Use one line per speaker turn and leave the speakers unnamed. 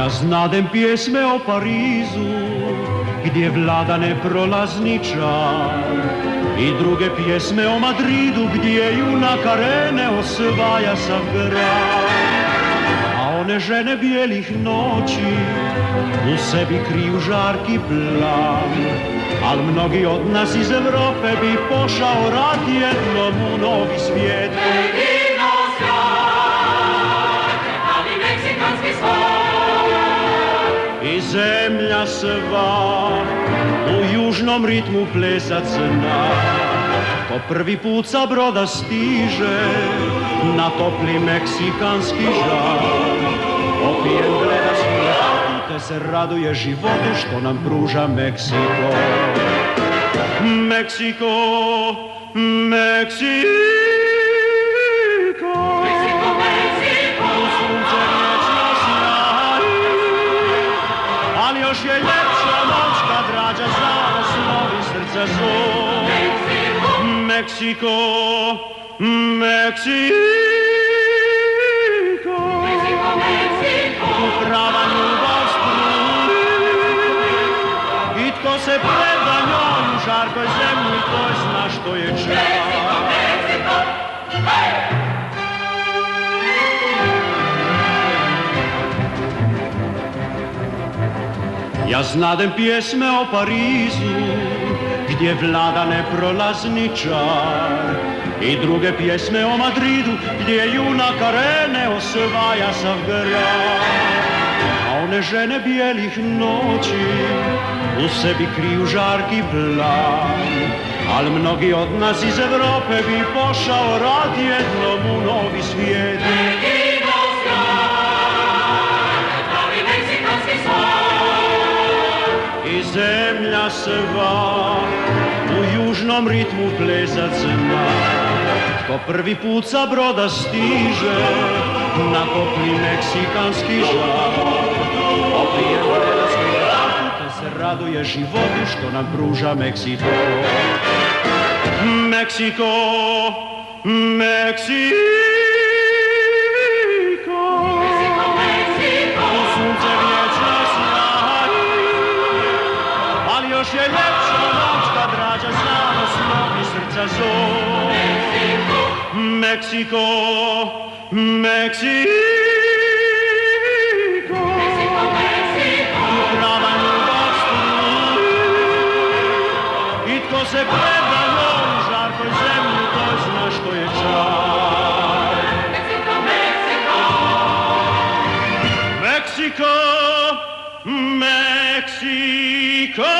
Ja znadem pjesme o Parizu, gdje vlada neprolazničar, i druge pjesme o Madridu, gdje junak arene osvaja sav grad. A one žene bijelih noći u sebi kriju žarki plan, al mnogi od nas iz Evrope bi pošao rat jednom u novi svijet.
Divno svijat, ali meksikanski svoj.
I zemlja sva u južnom ritmu plesat zna, ko prvi put sa broda stiže na topli meksikanski žar. Opijen gleda svijet, te se raduje životu što nam pruža Meksiko. Meksiko, Meksiko,
Meksiko, Meksiko,
u sunce vječno sjaji, ali još je ljepša noć kad rađa zasnovi srca svoj. Meksiko, Meksiko, tu prava ljubav struji, i tko se preda njoj u žarkoj zemlji, to zna što je čar. Ja znadem pjesme o Parizu, gdje vlada neprolazničar, i druge pjesme o Madridu, gdje junak arene osvaja sav grad. A one žene bijelih noći u sebi kriju žarki plan, al mnogi od nas iz Evrope bi pošao rat jednom u novi svijet.
divno svijat, ali meksikanski svoj.
I zemlja sva u južnom ritmu plesat zna, ko prvi put sa broda stiže na topli meksikanski žar. Opijen gleda svijet, te se raduje životu što nam pruža Meksiko. Meksiko, Meksiko, u sunce vječno sjaji, ali još je ljepša noć kad rađa znamo snovi srca zov. Meksiko, Meksiko, tu prava ljubav struji, i tko se preda njoj u žarkoj zemlji, to zna što je čar. Meksiko, Meksiko.